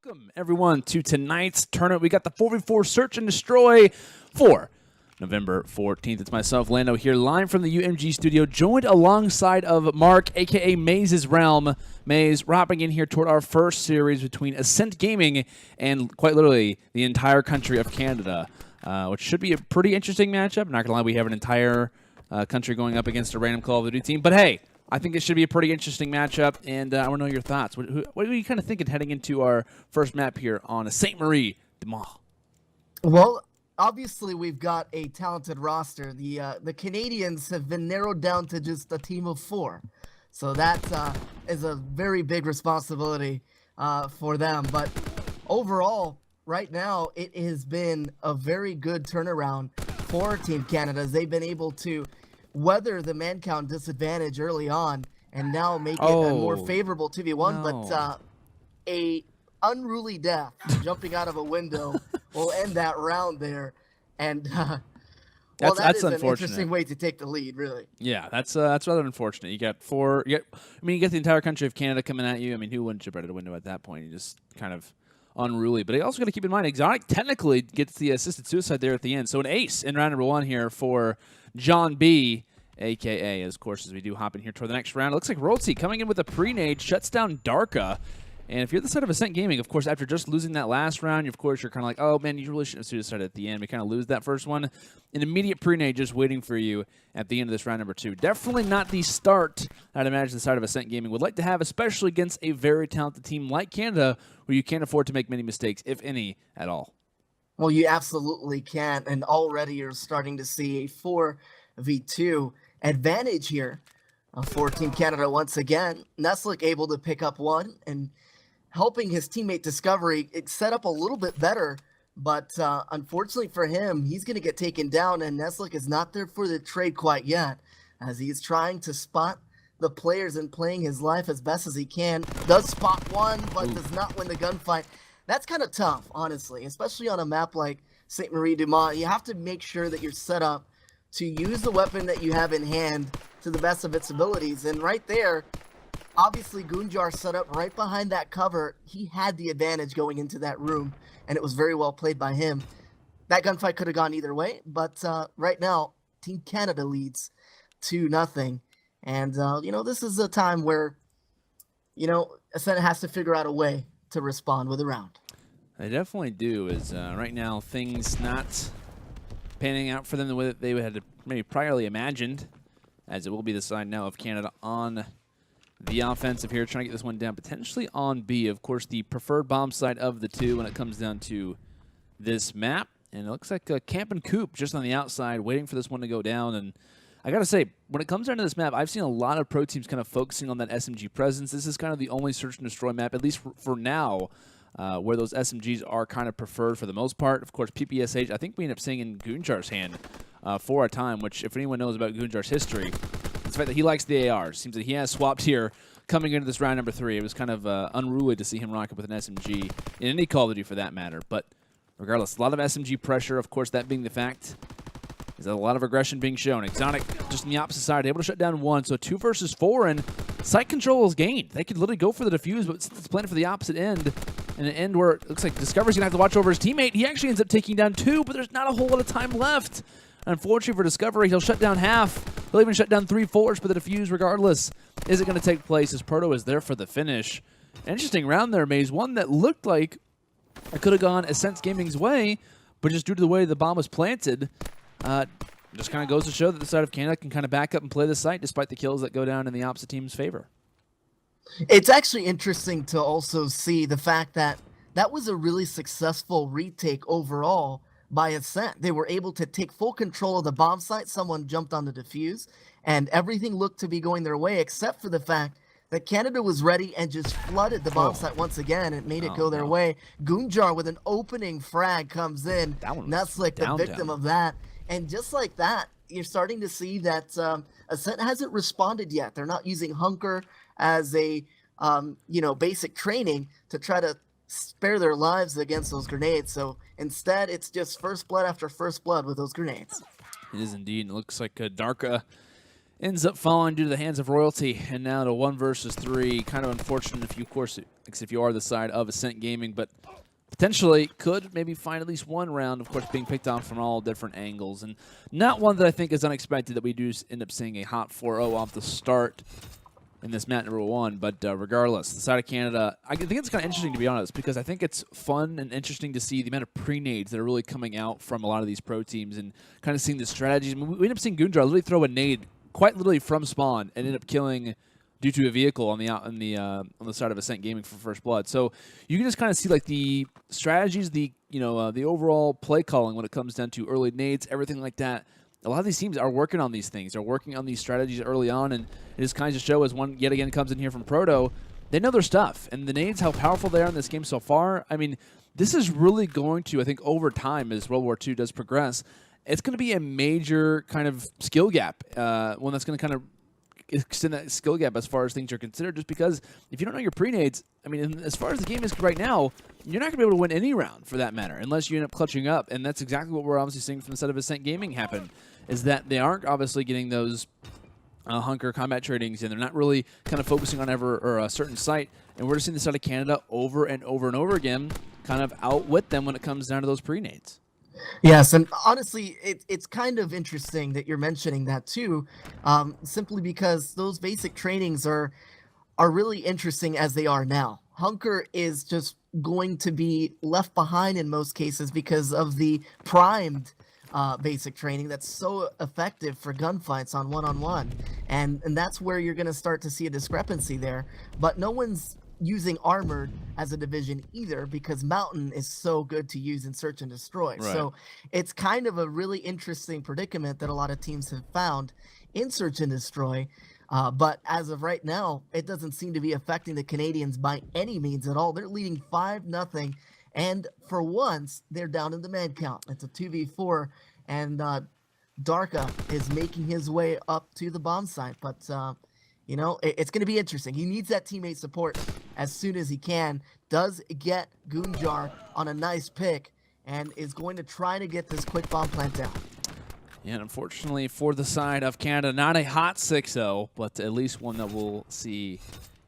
Welcome, everyone, to tonight's tournament. We got the 4v4 Search and Destroy for November 14th. It's myself, Lando, here live from the UMG studio, joined alongside of Mark, a.k.a. Maze's Realm. Maze, wrapping in here toward our first series between Ascent Gaming and, quite literally, the entire country of Canada, which should be a pretty interesting matchup. Not going to lie, we have an entire country going up against a random Call of Duty team. But, hey, I think it should be a pretty interesting matchup, and I want to know your thoughts. What are you kind of thinking heading into our first map here on Saint Marie de Mar? Well, obviously we've got a talented roster. The Canadians have been narrowed down to just a team of 4, so that is a very big responsibility for them. But overall, right now, it has been a very good turnaround for Team Canada, as they've been able to weather the man count disadvantage early on and now make it a more favorable 2v1, but a unruly death jumping out of a window will end that round there, and well, that's an interesting way to take the lead, really. Yeah, that's rather unfortunate. You got 4. You get the entire country of Canada coming at you. I mean, who wouldn't jump out of the window at that point? You just kind of unruly. But you also got to keep in mind, Xotic technically gets the assisted suicide there at the end. So an ace in round number 1 here for John B, a.k.a. of course, as we do hop in here toward the next round. It looks like Xotic coming in with a pre-nade, shuts down Darkuhh. And if you're the side of Ascent Gaming, of course, after just losing that last round, of course, you're kind of like, oh, man, you really shouldn't have suicided at the end. We kind of lose that first one. An immediate pre-nade just waiting for you at the end of this round number 2. Definitely not the start I'd imagine the side of Ascent Gaming would like to have, especially against a very talented team like Canada, where you can't afford to make many mistakes, if any, at all. Well, you absolutely can't, and already you're starting to see a 4v2 advantage here for Team Canada once again. Neslic able to pick up one and helping his teammate Discovery set up a little bit better, but unfortunately for him, he's going to get taken down, and Neslic is not there for the trade quite yet, as he's trying to spot the players and playing his life as best as he can. Does spot one, but does not win the gunfight. That's kind of tough, honestly, especially on a map like Saint Marie de Mar. You have to make sure that you're set up to use the weapon that you have in hand to the best of its abilities. And right there, obviously Goonjar set up right behind that cover. He had the advantage going into that room, and it was very well played by him. That gunfight could have gone either way, but right now, Team Canada leads 2-0. And, this is a time where, Ascent has to figure out a way to respond with a round. They definitely do, as right now things not panning out for them the way that they had maybe priorly imagined, as it will be the side now of Canada on the offensive here, trying to get this one down, potentially on B. Of course, the preferred bomb side of the two when it comes down to this map. And it looks like Campin Coop just on the outside, waiting for this one to go down. And I got to say, when it comes down to this map, I've seen a lot of pro teams kind of focusing on that SMG presence. This is kind of the only search and destroy map, at least for now, where those SMGs are kind of preferred for the most part. Of course, PPSH, I think we end up seeing in Goonjar's hand for a time, which if anyone knows about Goonjar's history, it's the fact that he likes the AR. Seems that he has swapped here coming into this round number 3. It was kind of unruly to see him rock up with an SMG in any Call of Duty for that matter. But regardless, a lot of SMG pressure, of course, that being the fact, is that a lot of aggression being shown. Xotic just on the opposite side, able to shut down 1, so 2 versus 4, and site control is gained. They could literally go for the defuse, but it's planning for the opposite end, and an end where it looks like Discovery's going to have to watch over his teammate. He actually ends up taking down 2, but there's not a whole lot of time left. Unfortunately for Discovery, he'll shut down half. He'll even shut down 3/4 for the defuse regardless. Is it going to take place as Proto is there for the finish? Interesting round there, Maze. One that looked like it could have gone Ascent Gaming's way, but just due to the way the bomb was planted, just kind of goes to show that the side of Canada can kind of back up and play the site despite the kills that go down in the opposite team's favor. It's actually interesting to also see the fact that that was a really successful retake overall by Ascent. They were able to take full control of the bomb site. Someone jumped on the defuse, and everything looked to be going their way, except for the fact that Canada was ready and just flooded the bomb site once again and made it go their way. Goonjar with an opening frag comes in. Neslic, the victim of that. And just like that, you're starting to see that Ascent hasn't responded yet. They're not using Hunker as a basic training to try to spare their lives against those grenades. So instead, it's just first blood after first blood with those grenades. It is indeed. It looks like Darkuhh ends up falling due to the hands of Royalty, and now to 1 versus 3. Kind of unfortunate if you, of course, if you are the side of Ascent Gaming, but potentially could maybe find at least one round, of course, being picked on from all different angles. And not one that I think is unexpected that we do end up seeing a hot 4-0 off the start in this map number 1. But regardless, the side of Canada, I think it's kind of interesting, to be honest, because I think it's fun and interesting to see the amount of pre-nades that are really coming out from a lot of these pro teams and kind of seeing the strategies. I mean, we end up seeing Goonjar literally throw a nade quite literally from spawn and end up killing due to a vehicle on the side of Ascent Gaming for first blood. So you can just kind of see like the strategies, the the overall play calling when it comes down to early nades, everything like that. A lot of these teams are working on these things. They're working on these strategies early on, and it just kind of just show as one yet again comes in here from Proto. They know their stuff, and the nades, how powerful they are in this game so far. I mean, this is really going to, I think, over time as World War II does progress, it's going to be a major kind of skill gap, one that's going to kind of extend that skill gap as far as things are considered, just because if you don't know your pre-nades, I mean, as far as the game is right now, you're not going to be able to win any round for that matter unless you end up clutching up, and that's exactly what we're obviously seeing from the side of Ascent Gaming happen, is that they aren't obviously getting those hunker combat tradings, and they're not really kind of focusing on a certain site, and we're just seeing the side of Canada over and over and over again kind of outwit them when it comes down to those pre-nades. Yes, and honestly, it's kind of interesting that you're mentioning that too, simply because those basic trainings are really interesting as they are now. Hunker is just going to be left behind in most cases because of the primed basic training that's so effective for gunfights on one-on-one, and that's where you're going to start to see a discrepancy there. But no one's using armored as a division either, because mountain is so good to use in search and destroy. Right. So it's kind of a really interesting predicament that a lot of teams have found in search and destroy. But as of right now, it doesn't seem to be affecting the Canadians by any means at all. They're leading 5-0, and for once, they're down in the man count. It's a 2v4, and Darkuhh is making his way up to the bomb site. But you know, it's going to be interesting. He needs that teammate support as soon as he can. Does get Goonjar on a nice pick and is going to try to get this quick bomb plant down. Yeah, and unfortunately for the side of Canada, not a hot 6-0, but at least one that we'll see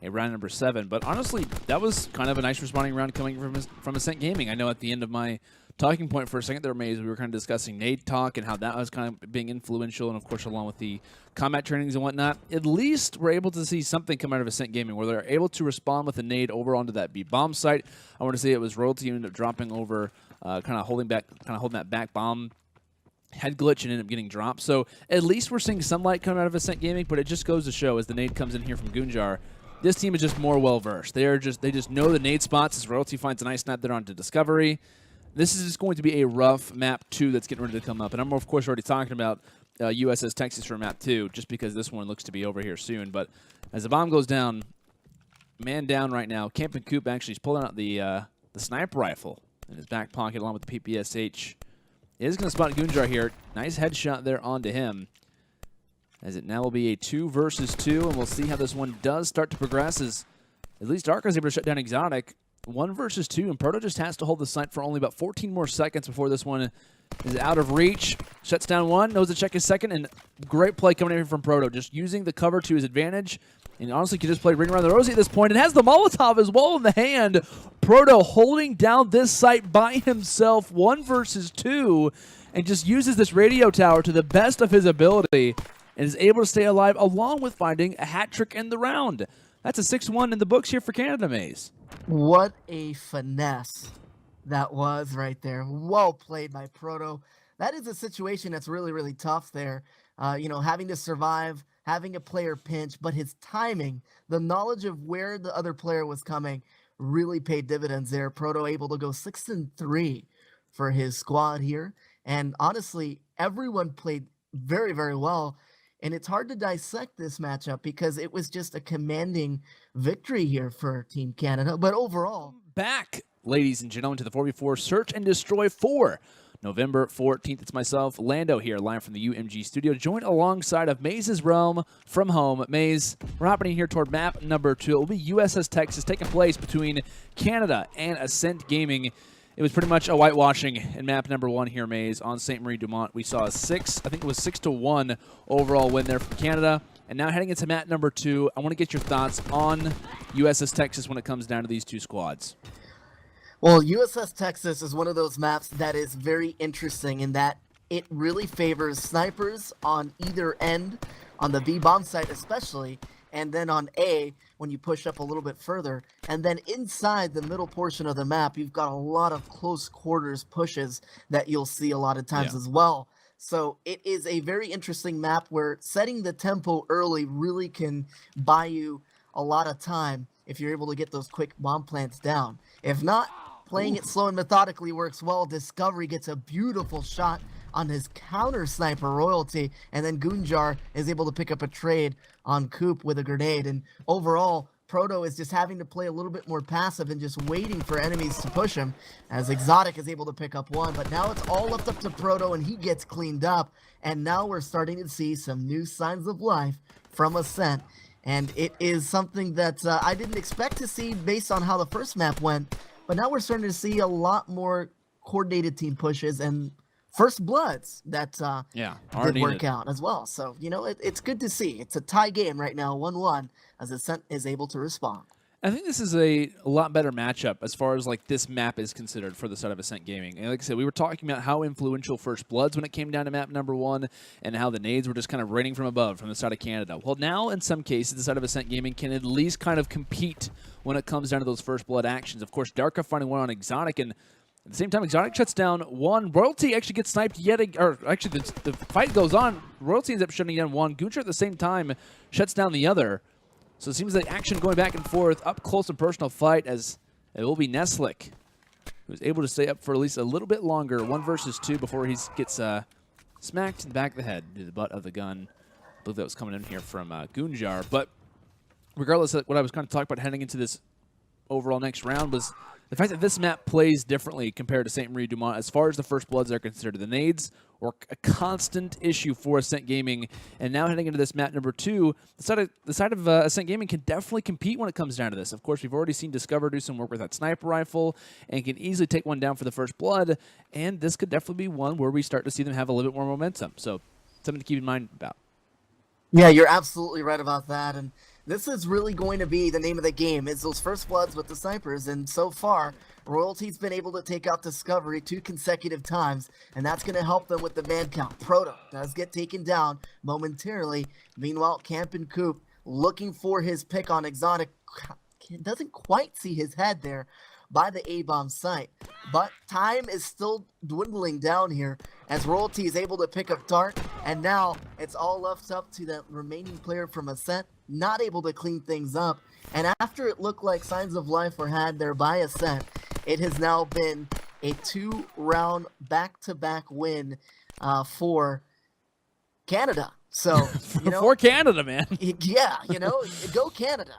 a round number 7. But honestly, that was kind of a nice responding round coming from Ascent Gaming. I know at the end of my talking point for a second there, Maze, we were kind of discussing nade talk and how that was kind of being influential, and of course along with the combat trainings and whatnot. At least we're able to see something come out of Ascent Gaming where they're able to respond with a nade over onto that B bomb site. I want to say it was Royalty who ended up dropping over, kind of holding that back bomb head glitch and ended up getting dropped. So at least we're seeing some light coming out of Ascent Gaming, but it just goes to show as the nade comes in here from Goonjar, this team is just more well-versed. They just know the nade spots as Royalty finds a nice snap there onto Discovery. This is just going to be a rough map 2 that's getting ready to come up. And I'm, of course, already talking about USS Texas for map 2, just because this one looks to be over here soon. But as the bomb goes down, man down right now, Campin Coop actually is pulling out the sniper rifle in his back pocket along with the PPSH. He is going to spot Goonjar here. Nice headshot there onto him. As it now will be a 2 versus 2, and we'll see how this one does start to progress, as at least Darkuhh is able to shut down Xotic. 1 versus 2, and Proto just has to hold the site for only about 14 more seconds before this one is out of reach. Shuts down 1, knows to check his second, and great play coming in from Proto, just using the cover to his advantage. And honestly, could just play Ring Around the Rosie at this point, and has the Molotov as well in the hand. Proto holding down this site by himself, 1 versus 2, and just uses this radio tower to the best of his ability, and is able to stay alive along with finding a hat trick in the round. That's a 6-1 in the books here for Canada, Maze. What a finesse that was right there. Well played by Proto. That is a situation that's really, really tough there. You know, having to survive, having a player pinch, but his timing, the knowledge of where the other player was coming really paid dividends there. Proto able to go 6-3 for his squad here. And honestly, everyone played very, very well. And it's hard to dissect this matchup because it was just a commanding victory here for Team Canada. But overall, back, ladies and gentlemen, to the 4v4 Search and Destroy 4. November 14th, it's myself, Lando here, live from the UMG studio, joined alongside of Maze's Realm from home. Maze, we're happening here toward map number 2. It will be USS Texas, taking place between Canada and Ascent Gaming. it was pretty much a whitewashing in map number 1 here, Maze, on St. Marie Dumont. We saw a 6-1 overall win there from Canada. And now heading into map number 2, I want to get your thoughts on USS Texas when it comes down to these two squads. Well, USS Texas is one of those maps that is very interesting in that it really favors snipers on either end, on the B-bomb site especially, and then on A, when you push up a little bit further. And then inside the middle portion of the map, you've got a lot of close quarters pushes that you'll see a lot of times as well. So it is a very interesting map where setting the tempo early really can buy you a lot of time if you're able to get those quick bomb plants down. If not, playing it slow and methodically works well. Discovery gets a beautiful shot on his counter sniper Royalty, and then Goonjar is able to pick up a trade on Coop with a grenade. And overall, Proto is just having to play a little bit more passive and just waiting for enemies to push him, as Xotic is able to pick up one. But now it's all left up to Proto, and he gets cleaned up. And now we're starting to see some new signs of life from Ascent. And it is something that I didn't expect to see based on how the first map went. But now we're starting to see a lot more coordinated team pushes and first bloods that did work out as well. So, you know, it's good to see. It's a tie game right now, 1-1, as Ascent is able to respond. I think this is a lot better matchup as far as like this map is considered for the side of Ascent Gaming. And like I said, we were talking about how influential First Bloods when it came down to map number 1 and how the nades were just kind of raining from above from the side of Canada. Well, now in some cases, the side of Ascent Gaming can at least kind of compete when it comes down to those First Blood actions. Of course, Darkuhh finding one on Xotic, and at the same time, Xotic shuts down one. Royalty actually gets sniped yet again, or actually the fight goes on. Royalty ends up shutting down one. Goonjar at the same time shuts down the other. So it seems like action going back and forth, up close and personal fight, as it will be Neslic, who's able to stay up for at least a little bit longer, 1 versus 2, before he gets smacked in the back of the head to the butt of the gun. I believe that was coming in here from Goonjar. But regardless of what I was kind of talking about heading into this overall next round was the fact that this map plays differently compared to St. Marie Dumont as far as the First Bloods are concerned. The nades were a constant issue for Ascent Gaming, and now heading into this map number 2, the side of Ascent Gaming can definitely compete when it comes down to this. Of course, we've already seen Discover do some work with that sniper rifle and can easily take one down for the First Blood, and this could definitely be one where we start to see them have a little bit more momentum. So something to keep in mind about. Yeah, you're absolutely right about that, and this is really going to be the name of the game, is those First Bloods with the snipers, and so far, Royalty's been able to take out Discovery 2 consecutive times, and that's going to help them with the man count. Proto does get taken down momentarily. Meanwhile, Campin Coop looking for his pick on Xotic. Doesn't quite see his head there by the A-bomb site, but time is still dwindling down here as Royalty is able to pick up Dark, and now it's all left up to the remaining player from Ascent, not able to clean things up. And after it looked like signs of life were had there by Ascent, it has now been a 2-round back-to-back win for Canada. So, you know, for Canada, man. Yeah, you know, go Canada.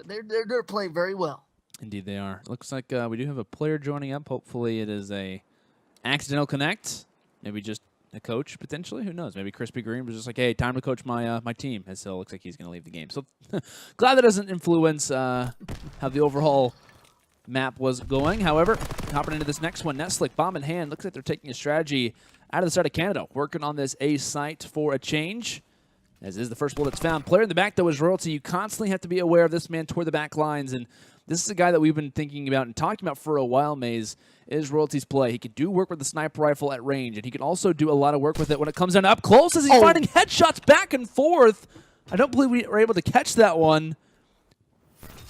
They're playing very well. Indeed they are. Looks like we do have a player joining up. Hopefully it is a accidental connect. Maybe just a coach, potentially. Who knows? Maybe Crispy Green was just like, hey, time to coach my my team. And so it looks like he's going to leave the game. So glad that doesn't influence how the overall map was going. However, hopping into this next one, Neslic, bomb in hand. Looks like they're taking a strategy out of the side of Canada. Working on this A site for a change. As is the first bullet that's found. Player in the back, though, is Royalty. You constantly have to be aware of this man toward the back lines. And this is a guy that we've been thinking about and talking about for a while, Maze, is Royalty's play. He can do work with the sniper rifle at range, and he can also do a lot of work with it when it comes down to up close as he's finding headshots back and forth. I don't believe we were able to catch that one.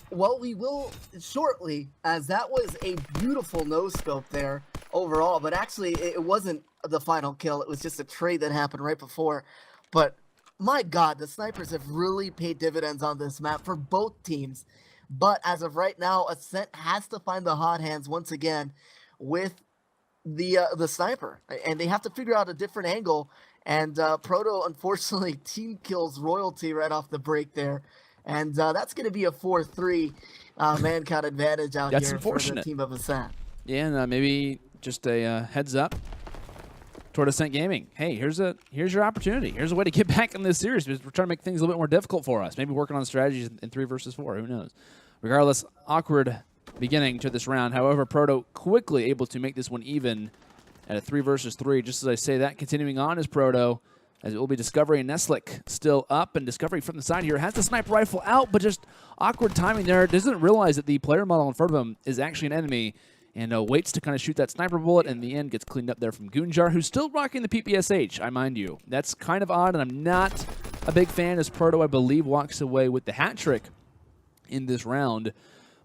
Well, we will shortly, as that was a beautiful no-scope there overall, but actually it wasn't the final kill. It was just a trade that happened right before. But my God, the snipers have really paid dividends on this map for both teams. But as of right now, Ascent has to find the hot hands once again with the sniper, and they have to figure out a different angle. And Proto, unfortunately, team kills Royalty right off the break there, and that's going to be a 4-3 man count advantage out here for the team of Ascent. Yeah, and maybe just a heads up toward Ascent Gaming. Hey, here's your opportunity. Here's a way to get back in this series. We're trying to make things a little bit more difficult for us. Maybe working on strategies in 3 versus 4. Who knows? Regardless, awkward beginning to this round. However, Proto quickly able to make this one even at a 3 versus 3. Just as I say that, continuing on is Proto, as it will be Discovery and Neslic still up, and Discovery from the side here has the sniper rifle out, but just awkward timing there. Doesn't realize that the player model in front of him is actually an enemy, and waits to kind of shoot that sniper bullet, and in the end gets cleaned up there from Goonjar, who's still rocking the PPSH, I mind you. That's kind of odd, and I'm not a big fan, as Proto, I believe, walks away with the hat trick in this round.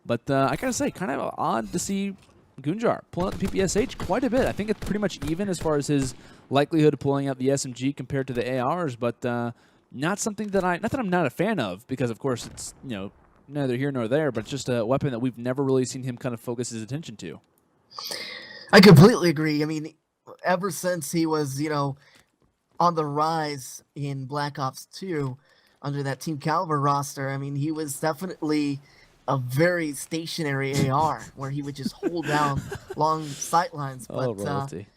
But I gotta say, kind of odd to see Goonjar pulling out the PPSH quite a bit. I think it's pretty much even as far as his likelihood of pulling out the SMG compared to the ARs, but not something that not that I'm not a fan of, because of course it's, you know, neither here nor there, but it's just a weapon that we've never really seen him kind of focus his attention to. I completely agree. I mean, ever since he was, you know, on the rise in Black Ops 2 under that Team Calver roster, I mean, he was definitely a very stationary AR where he would just hold down long sight lines. But, Royalty.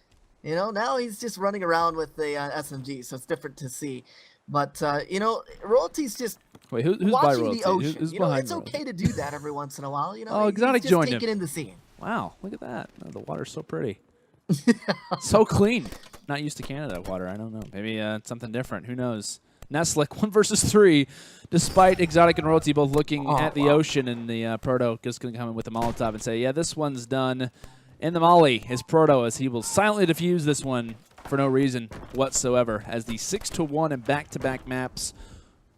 You know, now he's just running around with the SMG, so it's different to see. But, you know, Royalty's just Wait, who's watching by Royalty? the ocean. Who's you know, behind it's Royalty? okay to do that every once in a while. You know, Oh, Xotic he's just joined taking him. in the scene. Wow, look at that. Oh, the water's so pretty. So clean. Not used to Canada water. I don't know. Maybe it's something different. Who knows? Neslic, 1 versus 3, despite Xotic and Royalty both looking at the ocean, and the Proto just going to come in with the Molotov and say, yeah, this one's done. In the Molly is Proto, as he will silently defuse this one for no reason whatsoever, as the 6-1 and back-to-back maps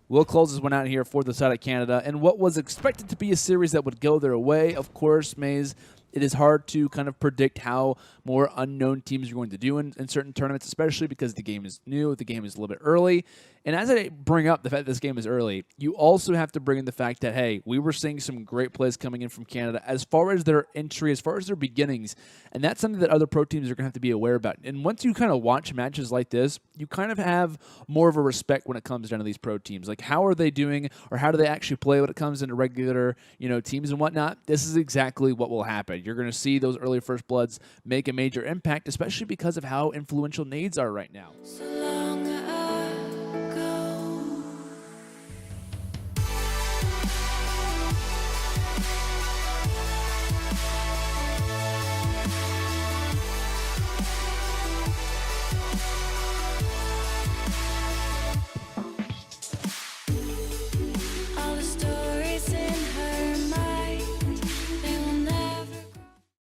will close this one out here for the side of Canada. And what was expected to be a series that would go their way, of course, Maze, it is hard to kind of predict how more unknown teams are going to do in certain tournaments, especially because the game is new, the game is a little bit early. And as I bring up the fact that this game is early, you also have to bring in the fact that, hey, we were seeing some great plays coming in from Canada as far as their entry, as far as their beginnings. And that's something that other pro teams are going to have to be aware about. And once you kind of watch matches like this, you kind of have more of a respect when it comes down to these pro teams. Like, how are they doing, or how do they actually play when it comes into regular, you know, teams and whatnot? This is exactly what will happen. You're going to see those early first bloods make a major impact, especially because of how influential nades are right now.